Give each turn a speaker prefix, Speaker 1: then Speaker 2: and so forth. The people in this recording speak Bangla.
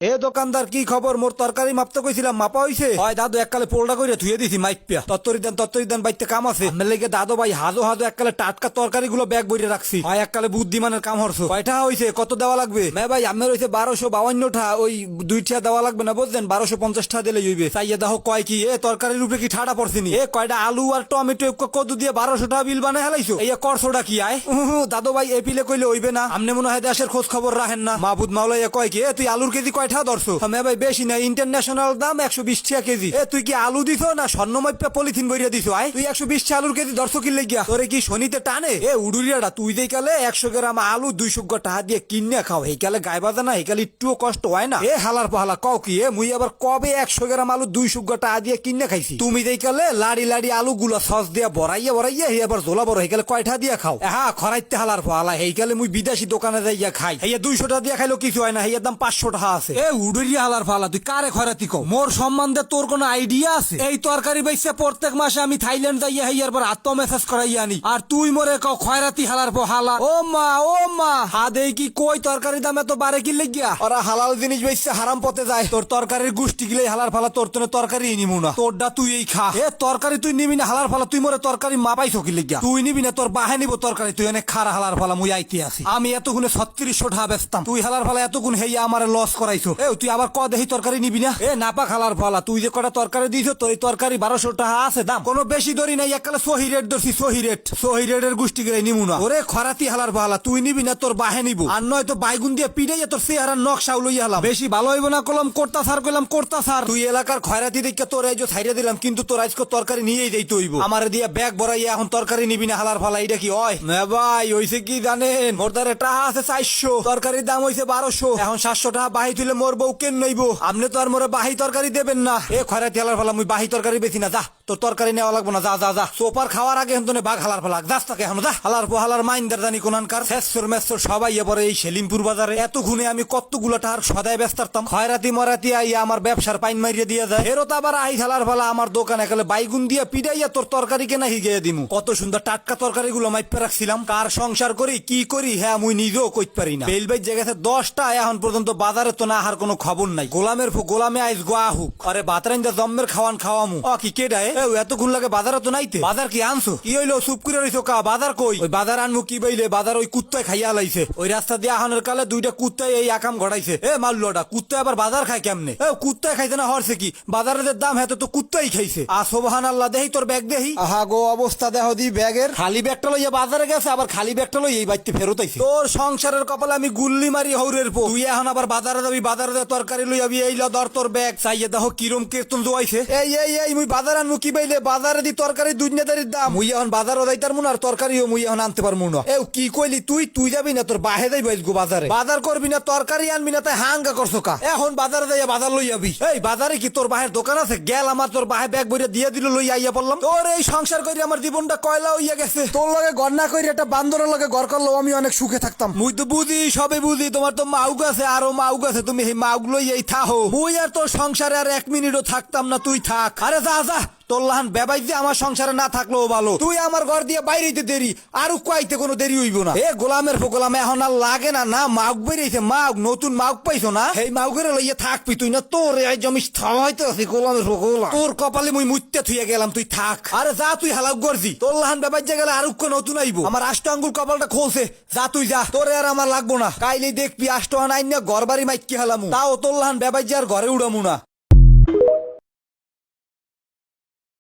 Speaker 1: এ দোকানদার কি খবর? মোর তরকারি মাপতে কইছিলাম, মাপা হইছে? হয় দাদু এককালে পোলটা কইরা ধুয়ে দিছি মাইক পিয়া। তত্তরি দেন বাইতে কাম আছে। আমার লেগে দাদু ভাই হাজো হাজো এককালে টাটকা তরকারি গুলো ব্যাগ বইরে রাখছি। হয় এককালে বুদ্ধিমানের কাম হরছো। কয়টা হইছে? কত দেওয়া লাগবে? মে ভাই আমার হইছে 1252টা। ওই 2টা দেওয়া লাগবে না বুঝলেন? 1250টা দিলে হইবে। চাইয়া দেখো কয় কি এ তরকারির উপরে কি ঠাডা পড়ছিনি? এ কয়টা আলু আর টমেটো কদু দিয়ে 1200 টাকা বিল বানায় হেলাইছো। এই করছোটা কি আয়? দাদু ভাই এপিলে কইলে হইবে না। আমনে মনে হয় দেশের খোঁজ খবর রাখেন না। মাহবুদ মাওলাইয়া কয় কি তুই আলুর কেজি কয়টা ধরছো? মে ভাই বেশি না, ইন্টারন্যাশনাল দাম 120 টাকা কেজি। এ তুই কি আলু দিছো না স্বর্ণমাপ্যা পলিথিন বইরা দিছো? আয় তুই 120 টাকা আলুর কেজি ধরছো কি লেগিয়া? তোরে কি শনিতে টানে? এ উডুরিয়াটা তুই যেই কালে 100 গ্রাম আলু 200 টাকা দিয়ে কিনে খাও, এই কালে গায়ে বাজা না, এই কালে একটুও কষ্ট হয় না? এ হালার পাহালা কও কি? এ মুই আবার কবে 100 গ্রাম আলু 200 টাকা দিয়ে কিনে খাইছি? তুমি যেই কালে লাড়ি লাড়ি আলু গুলা সস দিয়া বড়াইয়া হে আবার ঝোলা বড়, এই কালে কয়টা দিয়া খাও? হ্যাঁ খরাইতে হালার পাহালা, এই কালে মুই বিদেশি দোকানে যাইয়া খাই, এই 200 টাকা দিয়ে খাইলো কিছু হয় না, এই দাম 500 টাকা আছে। এ উডুরিয়া হালার পাহালা তুই কারে খয়রাতি কও? মোর সম্বন্ধে তোর কোনো আইডিয়া আছে? এই তরকারি বেচে প্রত্যেক মাসে আমি থাইল্যান্ড যাইয়া হাইয়ার পর আত্ম মেসেজ করাইয়া আনি, আর তুই মোরে কও খয়রাতি হালার পাহালা? ও মা হাদেই কি কই তরকারির দাম এত বাড়ে কি লাগিয়া? ওরা হালাল জিনিস বেচছে হারাম পথে যায়। তোর তরকারির গুষ্টি গিলে হালার ফালা, তোর তনে তরকারি নিমু না। তোরডা তুই এই খা। এ তরকারি তুই নিবি না হালার ফালা? তুই মোরে তরকারি মাপাইছো কি লাগিয়া? তুই নিবি না, তোর বাহে নিব তরকারি। তুই অনেক খারা হালার ফালা, মুই আইতে আছি। আমি এতগুণে 3600 টাকা বেচতাম, তুই হালার ফালা এতগুণ হেইয়া আমারে লস করাইছো। এ তুই আবার দেহি তরকারি নিবি না? এ নাপা খালার ফালা, তুই যে কটা তরকারি দিয়েছো তোর এই তরকারি 1200 টাকা আছে দাম, কোনো বেশি দরি নাই। এককালে সহি রেট ধরছি, সহি রেটের গুষ্টি গিয়ে নিমু না। ওরে খরাতি হালার ফালা, তুই নিবি না, তোর বাহে নিব। আর নয় তো বাইগুন দিয়ে পিড়াইয়া তোর চেহারার নকশা লইয়া হলাম। বেশি ভালো হইব না কলম কোর্তা সার কইলাম, কোর্তা সার। তুই এলাকার খয়রাতি দেখে তোর এই যে ছাইড়া দিলাম, কিন্তু তোর আজকে তরকারি নিয়েই যাইতে হইব। আমারে দিয়া ব্যাগ ভরাইয়া এখন তরকারি নিবি না হালার ফালা, এটা কি হয়? না ভাই হইছে কি জানেন, মোর দ্বারে টাকা আছে 400, তরকারির দাম হইছে 1200। এখন 700 টাকা বাহি তুলে মোর বউ কেন নইব? আপনি তো আর মোরে বাহি তরকারি দেবেন না। এ খয়রাতি হালার ফালা, মুই বাহি তরকারি বেশি না, যা তোর তরকারি নেওয়া লাগবো না, যা সোপার খাওয়ার আগে এখন বাঘ হালার ফালা যাস তাকে এখন যা। হালার পোহালার মাইন্দার জানি কোনখানকার শেষর মেসর সবাই এবারে এই সেলিমপুর বাজারে। এত গুনে আমি কতগুলো টাকার সদায় ব্যস্তারতাম, খয়রাতি মরাতি আইয়া আমার ব্যবসার পাইন মারিয়ে দিয়ে যায়। ফেরত আবার আই হালার ফালা আমার দোকানে একালে বাইগুন দিয়ে পিড়াইয়া তোর তরকারি কেনা হিগিয়ে দিমু। কত সুন্দর টাটকা তরকারি গুলো মাইপে রাখছিলাম। কার সংসার করি কি করি হ্যাঁ মুই নিজেও কইতে পারি না। বেল বাইজ জায়গাতে 10টা এখন পর্যন্ত বাজারে তো না আহার কোনো খবর নাই। গোলামে আইস গোয়া হুক, আরে বাতরাইন্দা জম্মের খাওয়ামু। কি কেডায় এতক্ষণ লাগে? বাজারে তো নাইতে। বাজার কি আনছো? কি হইলো চুপ করে রইছো কা? বাজার কই? ওই বাজার আনমু কি বইলে? বাজার ওই কুত্তায় খাইয়া লাইছে। ওই রাস্তা দিয়ে আহানোর কালে 2টা কুত্তায় এই আকাম ঘটাইছে। এ মাল্লুটা কুত্তায় আবার বাজার খায় কেমনে? কুত্তায় খাইছে না হরছে কি? বাজারের দাম হেতে তো কুত্তাই খাইছে। সুবহানাল্লাহ, দেহি তোর ব্যাগ দেহি। আহা গো অবস্থা দেখো দি ব্যাগের। খালি ব্যাগটা লইয়া বাজারে গেছে, আবার খালি ব্যাগটা লই এই বাইতে ফেরত আইছে। তোর সংসারের কপালে আমি গুল্লি মারি হৌরের পো। তুই এখন আবার বাজারে যাবি, বাজারে তরকারি লই যাবি, এই ল ধর তোর ব্যাগ। চাইয়ে দেখো কিরম কীর্তন জোয়াইছে। এই মুই বাজার আনমু কি বইলে? বাজারে দি তরকারি দুনিয়াদারির দাম। মুই এখন বাজারও যাইতার মুন, আর তরকারিও মুই এখন আনতে পারমু না। কি কইলি তুই যাবি না? তোর বাহে যাই বাইসগো বাজারে। বাজার করবি না, তরকারি আনবি না, তাই হাঙ্গা করছো কা? এখন বাজারে যাইয়া বাজার লই যাবি। এই বাজারে কি তোর বাহের দোকান আছে? গেল আমার তোর বাহে ব্যাগ বইরা দিয়ে দিল, লই আইয়া পড়লাম। তোর এই সংসার কইরা আমার জীবনটা কয়লা হইয়া গেছে। তোর লগে গন্না কইরা একটা বান্দরের লগে ঘর করলেও আমি অনেক সুখে থাকতাম। মুই তো বুঝি, সবে বুঝি। তোমার তো মাউগ আছে, আরো মাউগ আছে, তুমি এই মাউগ লইয়াই থাহো। মুই আর তোর সংসারে আর 1 মিনিটও থাকতাম না, তুই থাক। আরে যা তোর লাহান বেবাই যে আমার সংসারে না থাকলেও ভালো। তুই আমার ঘর দিয়ে বাইরেতে দেরি, আর কইতে কোনো দেরি হইব না। এ গোলামের গোলামে এখন আর লাগে না। না মাউগ বেরিয়েছে, মাউগ নতুন মাউগ পাইছো না? এই মাউগের লইয়া থাকবি তুই না? তোর এই জমি থামাইতে আছে গোলামের গোলাম। তোর কপালে মুই মুইতে থুইয়া গেলাম, তুই থাক। আরে যা তুই হালাক গরজি। তোর লাহান বেবাই যে গেলে আর নতুন আইব। আমার 8 আঙ্গুল কপালটা খোলছে, যা তুই যা। তোরে আর আমার লাগবো না। কাইলে দেখবি 8 আইন না ঘর বাড়ি মাইকি হালামু, তাও তোর লাহান বেবাই যে আর ঘরে উড়ামু না।